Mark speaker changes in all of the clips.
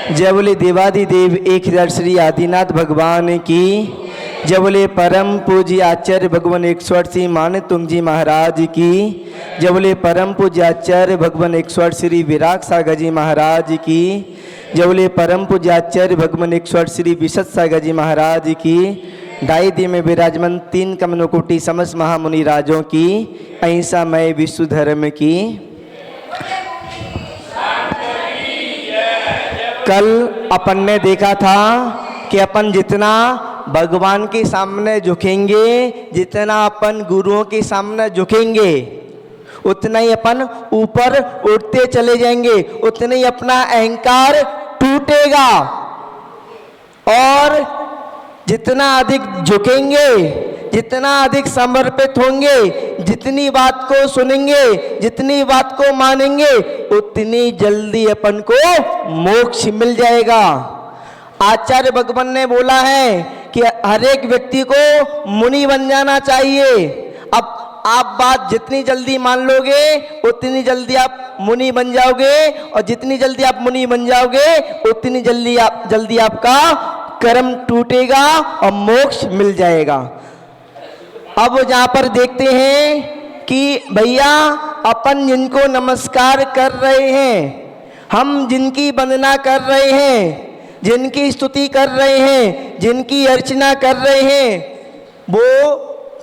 Speaker 1: जय बोले देवादिदेव एक हजार श्री आदिनाथ भगवान की। जय बोले परम पूज्य आचार्य भगवान 108 मान तुम जी महाराज की। जय बोले परम पूज्य आचार्य भगवान 108 श्री विराग सागर जी महाराज की। जय बोले परम पूज्य आचार्य भगवान 108 श्री विशद सागर जी महाराज की। ढाई दी में विराजमान 3 कमनो कोटि समस्त महामुनि राजों की। अहिंसा मय विश्व धर्म की। कल अपन ने देखा था कि अपन जितना भगवान के सामने झुकेंगे, जितना अपन गुरुओं के सामने झुकेंगे, उतना ही अपन ऊपर उठते चले जाएंगे, उतना ही अपना अहंकार टूटेगा। और जितना अधिक झुकेंगे, जितना अधिक समर्पित होंगे, जितनी बात को सुनेंगे, जितनी बात को मानेंगे, उतनी जल्दी अपन को मोक्ष मिल जाएगा। आचार्य भगवान ने बोला है कि हर एक व्यक्ति को मुनि बन जाना चाहिए। अब आप बात जितनी जल्दी मान लोगे, उतनी जल्दी आप मुनि बन जाओगे, और जितनी जल्दी आप मुनि बन जाओगे, उतनी जल्दी आपका कर्म टूटेगा और मोक्ष मिल जाएगा। अब जहाँ पर देखते हैं कि भैया अपन जिनको नमस्कार कर रहे हैं, हम जिनकी वंदना कर रहे हैं, जिनकी स्तुति कर रहे हैं, जिनकी अर्चना कर रहे हैं, वो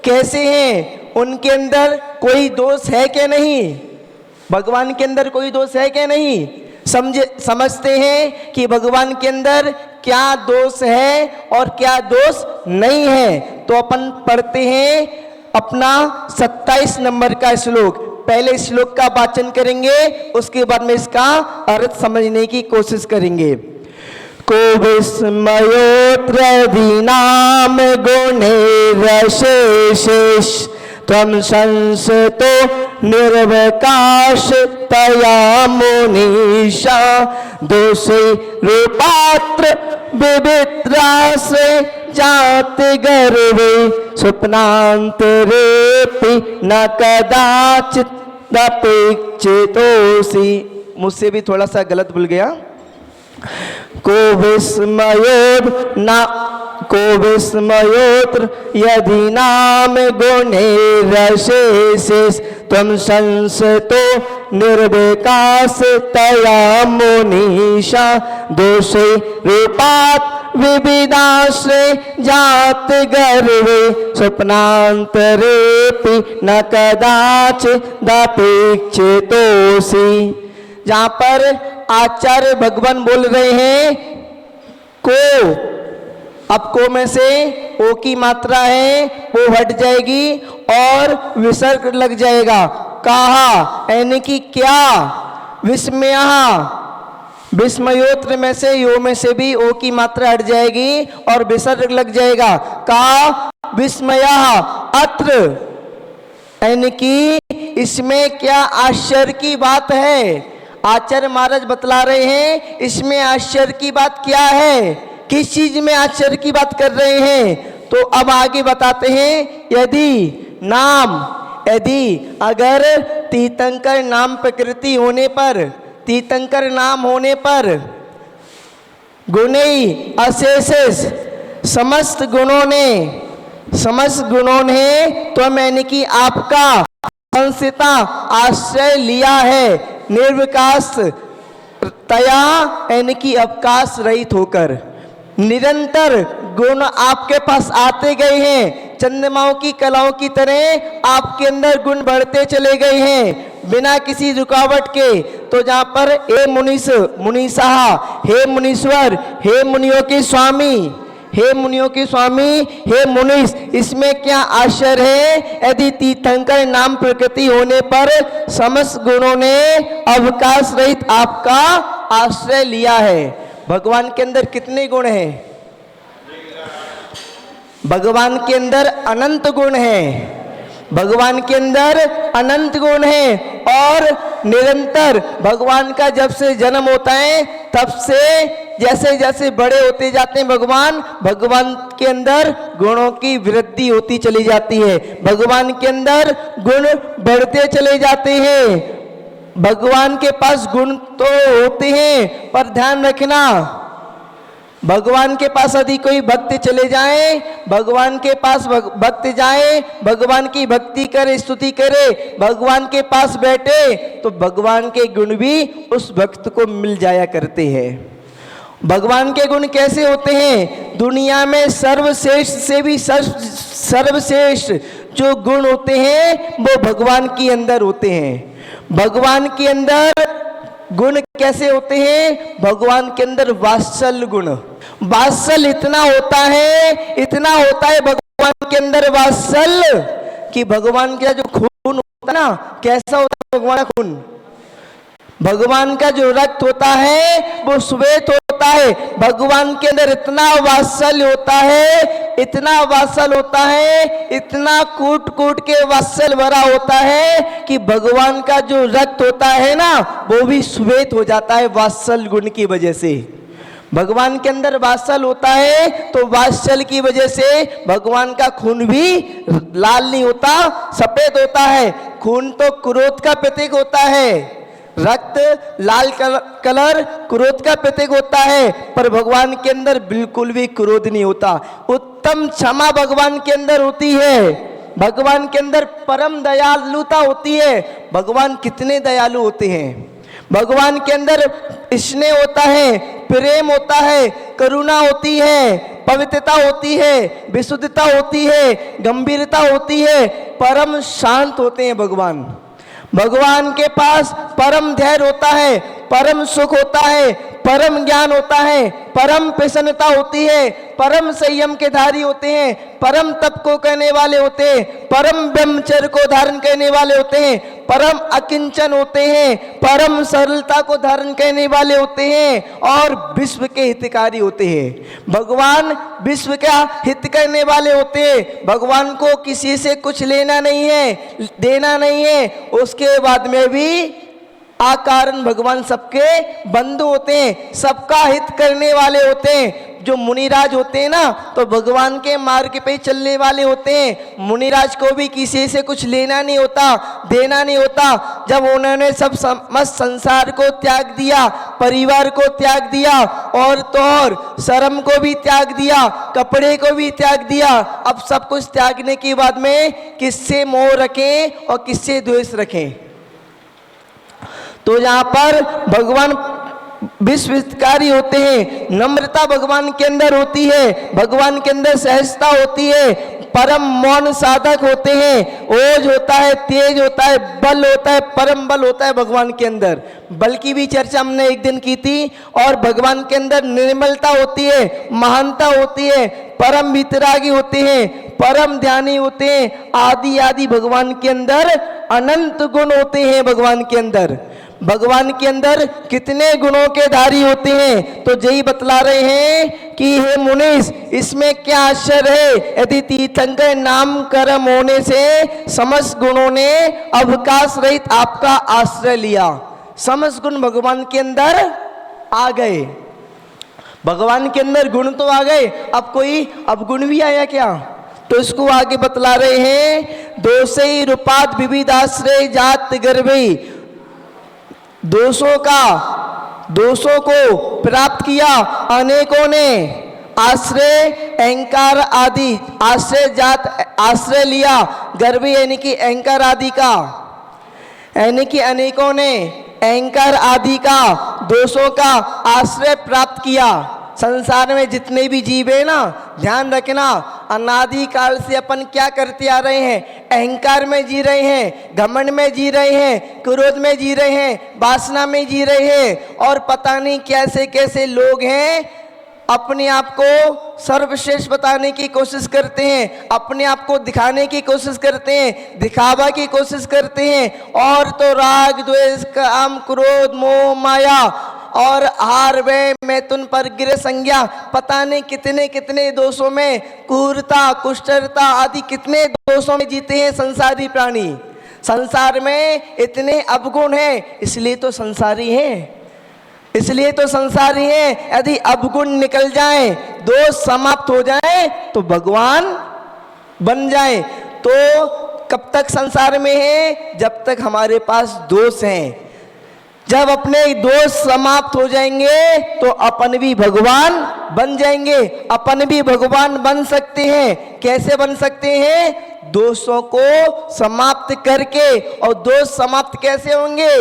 Speaker 1: कैसे हैं? उनके अंदर कोई दोष है क्या नहीं? भगवान के अंदर कोई दोष है क्या नहीं? समझते हैं कि भगवान के अंदर क्या दोष है और क्या दोष नहीं है। तो अपन पढ़ते हैं अपना 27 नंबर का श्लोक। पहले श्लोक का वाचन करेंगे, उसके बाद में इसका अर्थ समझने की कोशिश करेंगे। को विस्मयोत्र दीनाम गुणैरशेषेष त्वं संसतो निर्वकाश तया मुनीषा दोषे रूपात्र विविद्रासे जाति गर्वे स्वप्नांतरेपि न कदाचित अपेक्षितोऽसि। मुझसे भी थोड़ा सा गलत भूल गया। को विस्मयोत्र यदि नाम गुणैरशेषेष त्वं संसतो निर्विकास तया मुनीषा दोषे रूपात् विविधाश्रय जात गर्वे स्वप्नांतरेपि न कदाचिदपेक्षितोऽसि। जहाँ पर आचार्य भगवान बोल रहे हैं को, अब को में से ओ की मात्रा है वो हट जाएगी और विसर्ग लग जाएगा। कहा यानी कि क्या? विस्मय, विस्मयोत्र में से यो में से भी ओ की मात्रा हट जाएगी और विसर्ग लग जाएगा। कहा विस्मय अत्र, यानी कि इसमें क्या आश्चर्य की बात है? आचार्य महाराज बतला रहे हैं इसमें आश्चर्य की बात क्या है, किस चीज में आश्चर्य की बात कर रहे हैं। तो अब आगे बताते हैं, यदि नाम, यदि अगर तीर्थंकर नाम प्रकृति होने पर, तीर्थंकर नाम होने पर गुणै अशेषेष समस्त गुणों ने तो मैंने कि आपका संसिता आश्रय लिया है, निर्विकास तया यानी कि अवकाश रहित होकर निरंतर गुण आपके पास आते गए हैं। चंद्रमाओं की कलाओं की तरह आपके अंदर गुण बढ़ते चले गए हैं बिना किसी रुकावट के। तो जहाँ पर हे मुनीषा, हे मुनीश्वर, हे मुनियों के स्वामी, हे मुनियों के स्वामी, हे मुनीष, इसमें क्या आश्चर्य है? यदि तीर्थंकर नाम प्रकृति होने पर समस्त गुणों ने अवकाश रहित आपका आश्रय लिया है। भगवान के अंदर कितने गुण हैं? भगवान के अंदर अनंत गुण हैं। भगवान के अंदर अनंत गुण हैं और निरंतर भगवान का जब से जन्म होता है तब से जैसे जैसे बड़े होते जाते हैं भगवान के अंदर गुणों की वृद्धि होती चली जाती है। भगवान के अंदर गुण बढ़ते चले जाते हैं। भगवान के पास गुण तो होते हैं, पर ध्यान रखना, भगवान के पास यदि कोई भक्त चले जाए, भगवान के पास भक्त जाए, भगवान की भक्ति करे, स्तुति करे, भगवान के पास बैठे, तो भगवान के गुण भी उस भक्त को मिल जाया करते हैं। भगवान के गुण कैसे होते हैं? दुनिया में सर्वश्रेष्ठ से भी सर्वश्रेष्ठ जो गुण होते हैं वो भगवान के अंदर होते हैं। भगवान के अंदर गुण कैसे होते हैं? भगवान के अंदर वात्सल्य गुण, वात्सल्य इतना होता है भगवान के अंदर वात्सल्य, कि भगवान का जो खून होता है ना, कैसा होता है भगवान का खून? भगवान का जो रक्त होता है वो श्वेत होता है। भगवान के अंदर इतना वात्सल्य होता है, इतना वात्सल्य होता है, इतना कूट कूट के वात्सल्य भरा होता है कि भगवान का जो रक्त होता है ना वो भी श्वेत हो जाता है वात्सल्य गुण की वजह से। भगवान के अंदर वात्सल्य होता है तो वात्सल्य की वजह से भगवान का खून भी लाल नहीं होता, सफेद होता है। खून तो क्रोध का प्रतीक होता है, रक्त लाल कलर क्रोध का प्रतीक होता है, पर भगवान के अंदर बिल्कुल भी क्रोध नहीं होता। उत्तम क्षमा भगवान के अंदर होती है, भगवान के अंदर परम दयालुता होती है। भगवान कितने दयालु होते हैं, भगवान के अंदर स्नेह होता है, प्रेम होता है, करुणा होती है, पवित्रता होती है, विशुद्धता होती है, गंभीरता होती है, परम शांत होते हैं भगवान। भगवान के पास परम धैर्य होता है, परम सुख होता है, परम ज्ञान होता है, परम प्रसन्नता होती है, परम संयम के धारी होते हैं, परम तप को करने वाले होते हैं, परम ब्रह्मचर्य को धारण करने वाले होते हैं, परम अकिंचन होते हैं, परम सरलता को धारण करने वाले होते हैं और विश्व के हितकारी होते हैं। भगवान विश्व का हित करने वाले होते हैं। भगवान को किसी से कुछ लेना नहीं है, देना नहीं है। उसके बाद में भी आकारण भगवान सबके बंधु होते हैं, सबका हित करने वाले होते हैं। जो मुनिराज होते हैं ना, तो भगवान के मार्ग पे चलने वाले होते हैं। मुनिराज को भी किसी से कुछ लेना नहीं होता, देना नहीं होता। जब उन्होंने सब समस्त संसार को त्याग दिया, परिवार को त्याग दिया, और तो और शर्म को भी त्याग दिया, कपड़े को भी त्याग दिया, अब सब कुछ त्यागने के बाद में किससे मोह रखें और किससे द्वेष रखें? तो यहाँ पर भगवान विश्वकारी होते हैं, नम्रता भगवान के अंदर होती है, भगवान के अंदर सहजता होती है, परम मौन साधक होते हैं, ओज होता है, तेज होता है, बल होता है, परम बल होता है भगवान के अंदर। बल की भी चर्चा हमने एक दिन की थी। और भगवान के अंदर निर्मलता होती है, महानता होती है, परम वितरागी होते हैं, परम ध्यानी होते हैं, आदि आदि भगवान के अंदर अनंत गुण होते हैं। भगवान के अंदर, भगवान के अंदर कितने गुणों के धारी होते हैं, तो यही बतला रहे हैं कि हे मुनीश, इसमें क्या आश्चर्य है? यदि तीर्थंकर नाम कर्म होने से समस्त गुणों ने अवकाश रहित आपका आश्रय लिया, समस्त गुण भगवान के अंदर आ गए। भगवान के अंदर गुण तो आ गए, अब कोई अवगुण भी आया क्या? तो इसको आगे बतला रहे हैं। दोषई रूपात विविधाश्रय जात गर्भई, दोषों को प्राप्त किया अनेकों ने, आश्रय अहंकार आदि आश्रय जात आश्रय लिया, गर्भ यानी कि अहंकार आदि का, यानी कि अनेकों ने अहंकार आदि का, दोषों का आश्रय प्राप्त किया। संसार में जितने भी जीव है ना, ध्यान रखना, अनादि काल से अपन क्या करते आ रहे हैं? अहंकार में जी रहे हैं, घमंड में जी रहे हैं, क्रोध में जी रहे हैं, वासना में जी रहे हैं, और पता नहीं कैसे कैसे लोग हैं, अपने आप को सर्वश्रेष्ठ बताने की कोशिश करते हैं, अपने आप को दिखाने की कोशिश करते हैं, दिखावा की कोशिश करते हैं, और तो राग द्वेष काम क्रोध मोह माया और हार वे मैथुन पर गिर संज्ञा, पता नहीं कितने कितने दोषों में, क्रूरता कुष्ठता आदि कितने दोषों में जीते हैं संसारी प्राणी। संसार में इतने अवगुण हैं, इसलिए तो संसारी हैं, इसलिए तो संसारी हैं। यदि अवगुण निकल जाएं, दोष समाप्त हो जाएं, तो भगवान बन जाएं। तो कब तक संसार में है? जब तक हमारे पास दोष हैं, जब अपने दोष समाप्त हो जाएंगे तो अपन भी भगवान बन जाएंगे। अपन भी भगवान बन सकते हैं। कैसे बन सकते हैं? दोषों को समाप्त करके। और दोष समाप्त कैसे होंगे?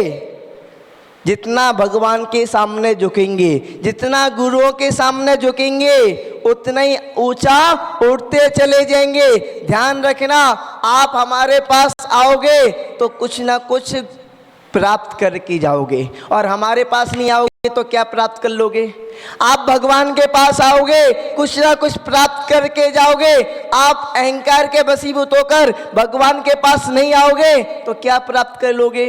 Speaker 1: जितना भगवान के सामने झुकेंगे, जितना गुरुओं के सामने झुकेंगे, उतना ही ऊंचा उठते चले जाएंगे। ध्यान रखना, आप हमारे पास आओगे तो कुछ ना कुछ प्राप्त करके जाओगे, और हमारे पास नहीं आओगे तो क्या प्राप्त कर लोगे? आप भगवान के पास आओगे, कुछ ना कुछ प्राप्त करके जाओगे। आप अहंकार के वशीभूत होकर भगवान के पास नहीं आओगे तो क्या प्राप्त कर लोगे?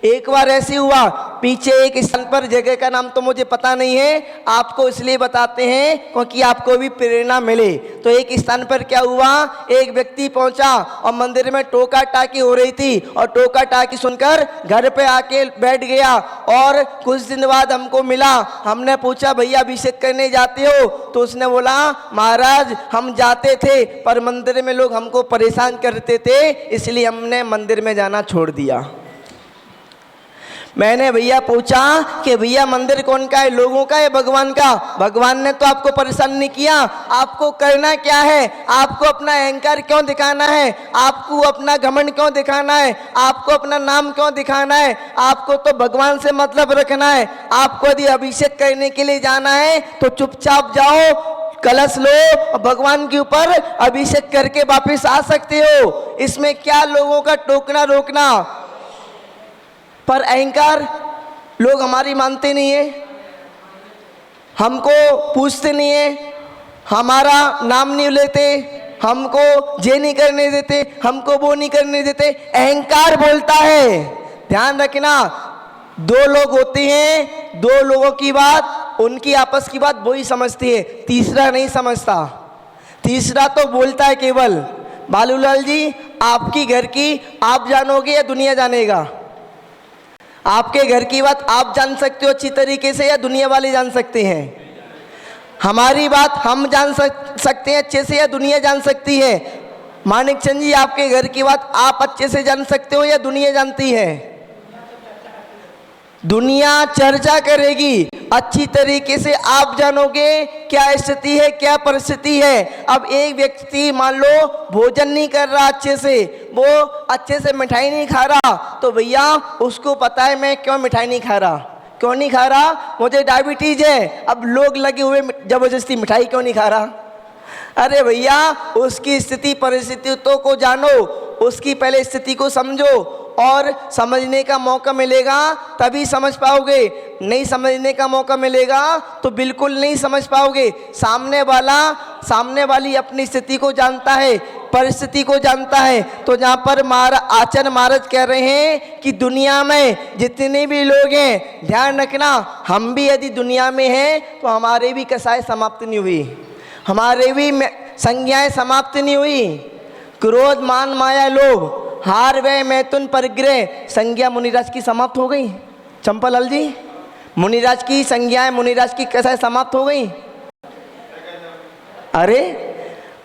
Speaker 1: एक बार ऐसे हुआ, पीछे एक स्थान पर, जगह का नाम तो मुझे पता नहीं है, आपको इसलिए बताते हैं क्योंकि आपको भी प्रेरणा मिले। तो एक स्थान पर क्या हुआ, एक व्यक्ति पहुंचा और मंदिर में टोका टाकी हो रही थी, और टोका टाकी सुनकर घर पे आके बैठ गया। और कुछ दिन बाद हमको मिला, हमने पूछा भैया अभिषेक करने जाते हो? तो उसने बोला महाराज हम जाते थे, पर मंदिर में लोग हमको परेशान करते थे, इसलिए हमने मंदिर में जाना छोड़ दिया। मैंने भैया पूछा कि भैया मंदिर कौन का है, लोगों का है भगवान का? भगवान ने तो आपको परेशान नहीं किया, आपको करना क्या है? आपको अपना अहंकार क्यों दिखाना है? आपको अपना घमंड क्यों दिखाना है? आपको अपना नाम क्यों दिखाना है? आपको तो भगवान से मतलब रखना है। आपको यदि अभिषेक करने के लिए जाना है तो चुपचाप जाओ, कलश लो और भगवान के ऊपर अभिषेक करके वापस आ सकते हो। इसमें क्या लोगों का टोकना रोकना? पर अहंकार लोग हमारी मानते नहीं है, हमको पूछते नहीं है, हमारा नाम नहीं लेते, हमको ये नहीं करने देते, हमको वो नहीं करने देते। अहंकार बोलता है। ध्यान रखना, दो लोग होते हैं, दो लोगों की बात, उनकी आपस की बात वही समझती है, तीसरा नहीं समझता। तीसरा तो बोलता है केवल। बालूलाल जी, आपकी घर की आप जानोगे या दुनिया जानेगा? आपके घर की बात आप जान सकते हो अच्छी तरीके से या दुनिया वाले जान सकते हैं? हमारी बात हम जान सकते हैं अच्छे से या दुनिया जान सकती है? मानिक चंद जी, आपके घर की बात आप अच्छे से जान सकते हो या दुनिया जानती है? दुनिया चर्चा करेगी, अच्छी तरीके से आप जानोगे क्या स्थिति है, क्या परिस्थिति है। अब एक व्यक्ति मान लो भोजन नहीं कर रहा अच्छे से, वो अच्छे से मिठाई नहीं खा रहा, तो भैया उसको पता है मैं क्यों मिठाई नहीं खा रहा। क्यों नहीं खा रहा? मुझे डायबिटीज है। अब लोग लगे हुए जबरदस्ती मिठाई क्यों नहीं खा रहा? अरे भैया, उसकी स्थिति परिस्थितियों को जानो, उसकी पहले स्थिति को समझो, और समझने का मौका मिलेगा तभी समझ पाओगे। नहीं समझने का मौका मिलेगा तो बिल्कुल नहीं समझ पाओगे। सामने वाली अपनी स्थिति को जानता है, परिस्थिति को जानता है। तो जहाँ पर आचार्य महाराज कह रहे हैं कि दुनिया में जितने भी लोग हैं, ध्यान रखना, हम भी यदि दुनिया में हैं तो हमारे भी कसाएं समाप्त नहीं हुई, हमारे भी संज्ञाएं समाप्त नहीं हुई। क्रोध मान माया लोभ हार वे मैथुन परिग्रह, संज्ञा मुनिराज की समाप्त हो गई। चंपालाल जी, मुनिराज की संज्ञाएं, मुनिराज की कसाएं समाप्त हो गई। अरे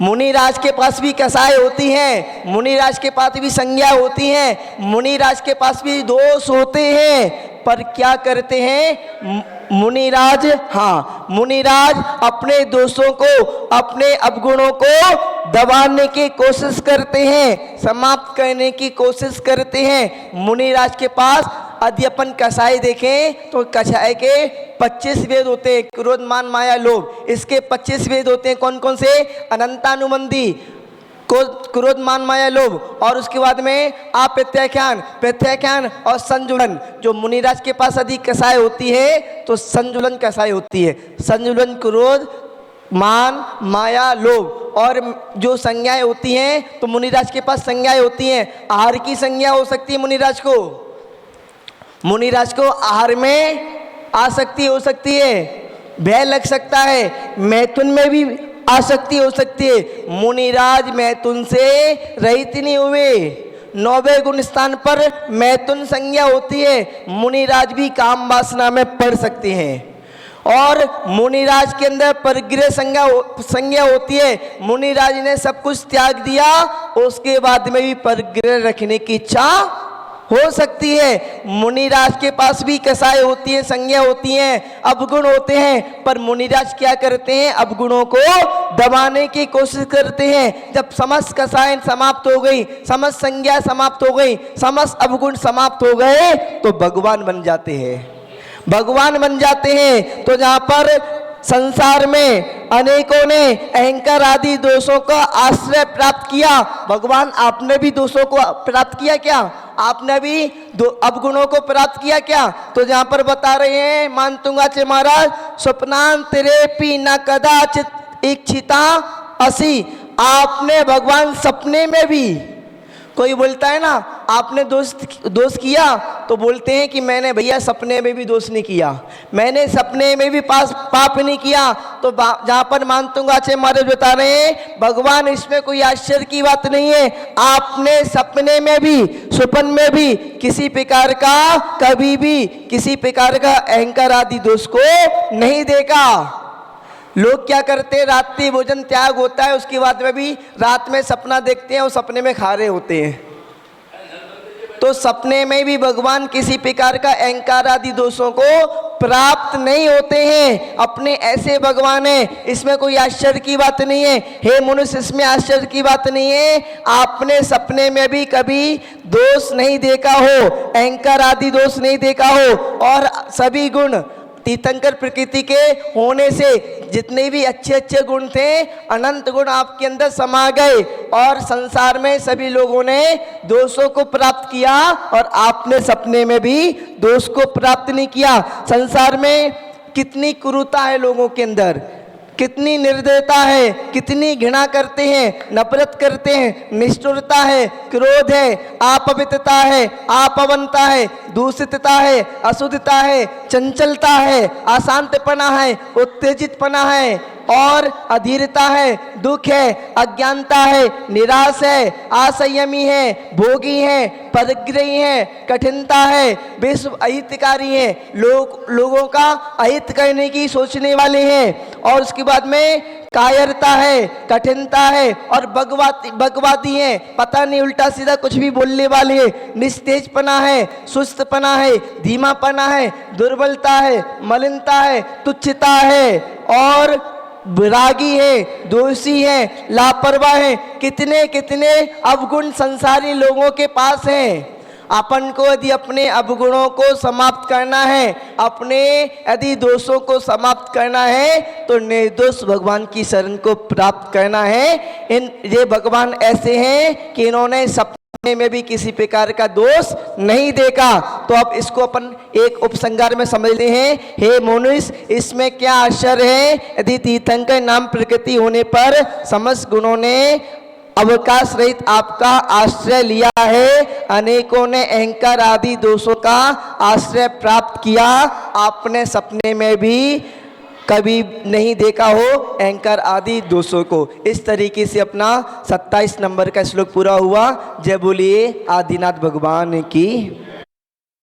Speaker 1: मुनिराज के पास भी कसाएं होती हैं, मुनिराज के पास भी संज्ञा होती हैं, मुनिराज के पास भी दोष होते हैं, पर क्या करते हैं मुनिराज? हाँ, मुनिराज अपने दोषों को, अपने अवगुणों को दबाने की कोशिश करते हैं, समाप्त करने की कोशिश करते हैं। मुनिराज के पास यदि अपन कसाई देखें तो कसाई के 25 वेद होते हैं, क्रोध मान माया लोभ, इसके 25 वेद होते हैं। कौन कौन से? अनंतानुबंधी, क्रोध मान माया लोभ, और उसके बाद में आप प्रत्याख्यान और संजुलन। जो मुनिराज के पास अधिक कसाई होती है तो संजुलन कसाई होती है। संजुलन क्रोध मान माया लोभ, और जो संज्ञाएं होती हैं तो मुनिराज के पास संज्ञाएं होती हैं। आहार की संज्ञा हो सकती है मुनिराज को आहार में आसक्ति हो सकती है, भय लग सकता है, मैथुन में भी आसक्ति हो सकती है। मुनिराज मैथुन से रहित नहीं हुए, 9वें गुण स्थान पर मैथुन संज्ञा होती है। मुनिराज भी काम वासना में पड़ सकते हैं। और मुनिराज के अंदर परिग्रह संज्ञा होती है। मुनिराज ने सब कुछ त्याग दिया, उसके बाद में भी परिग्रह रखने की इच्छा हो सकती है। मुनिराज के पास भी कसाई होती है, संज्ञा होती हैं, अवगुण होते हैं, पर मुनिराज क्या करते हैं, अवगुणों को दबाने की कोशिश करते हैं। जब समस्त कसाई समाप्त हो गई, समस्त संज्ञा समाप्त हो गई, समस्त अवगुण समाप्त हो गए, तो भगवान बन जाते हैं, भगवान बन जाते हैं। तो जहां पर संसार में अनेकों ने अहंकार आदि दोषों का आश्रय प्राप्त किया, भगवान आपने भी दोषों को प्राप्त किया क्या? आपने भी अवगुणों को प्राप्त किया क्या? तो जहां पर बता रहे हैं मानतुंगाचे महाराज, स्वप्नान तेरेपी न कदाचित इच्छिता असी, आपने भगवान सपने में भी, कोई बोलता है ना आपने दोष किया, तो बोलते हैं कि मैंने भैया सपने में भी दोष नहीं किया, मैंने सपने में भी पाप नहीं किया। तो जहां पर मानतुंगाचे महाराज बता रहे हैं, भगवान इसमें कोई आश्चर्य की बात नहीं है। आपने सपने में भी, स्वप्न में भी किसी प्रकार का, कभी भी किसी प्रकार का अहंकार आदि दोष को नहीं देखा। लोग क्या करते हैं, रात्रि भोजन त्याग होता है, उसके बाद में भी रात में सपना देखते हैं और सपने में खा रहे होते हैं। तो सपने में भी भगवान किसी प्रकार का अहंकार आदि दोषों को प्राप्त नहीं होते हैं, अपने ऐसे भगवान हैं, इसमें कोई आश्चर्य की बात नहीं है। हे मनुष्य, इसमें आश्चर्य की बात नहीं है। आपने सपने में भी कभी दोष नहीं देखा हो, अहंकार आदि दोष नहीं देखा हो, और सभी गुण तीर्थंकर प्रकृति के होने से जितने भी अच्छे अच्छे गुण थे, अनंत गुण आपके अंदर समा गए, और संसार में सभी लोगों ने दोषों को प्राप्त किया, और आपने सपने में भी दोष को प्राप्त नहीं किया। संसार में कितनी क्रूरता है लोगों के अंदर, कितनी निर्दयता है, कितनी घृणा करते हैं, नफरत करते हैं, निष्ठुरता है, क्रोध है, अपवित्रता है, अपवनता है, दूषितता है, अशुद्धता है, चंचलता है, अशांतपना है, उत्तेजितपना है, और अधीरता है, दुख है, अज्ञानता है, निराश है, असंयमी है, भोगी है, परग्रही है, कठिनता है, विश्व अहितकारी है, लोगों का अहित करने की सोचने वाले हैं, और उसके बाद में कायरता है, कठिनता है, और बगवादी है, पता नहीं उल्टा सीधा कुछ भी बोलने वाले हैं, निस्तेजपना है, सुस्तपना है, धीमापना है, दुर्बलता है, मलिनता है, तुच्छता है, और विरागी है, दोषी है, लापरवाह है। कितने कितने अवगुण संसारी लोगों के पास हैं। अपन को यदि अपने अवगुणों को समाप्त करना है, अपने यदि दोषों को समाप्त करना है, तो निर्दोष भगवान की शरण को प्राप्त करना है। ये भगवान ऐसे हैं कि इन्होंने सपने में भी किसी प्रकार का दोष नहीं देखा। तो अब इसको अपन एक उपसंहार में समझते हैं। हे मनुष्य, इसमें क्या आश्चर्य है, यदि तीर्थंकर नाम प्रकृति होने पर समस्त गुणों ने अवकाश रहित आपका आश्रय लिया है, अनेकों ने अहंकार आदि दोषों का आश्रय प्राप्त किया, आपने सपने में भी कभी नहीं देखा हो अहंकार आदि दोषों को। इस तरीके से अपना 27 नंबर का श्लोक पूरा हुआ। जय बोलिए आदिनाथ भगवान की।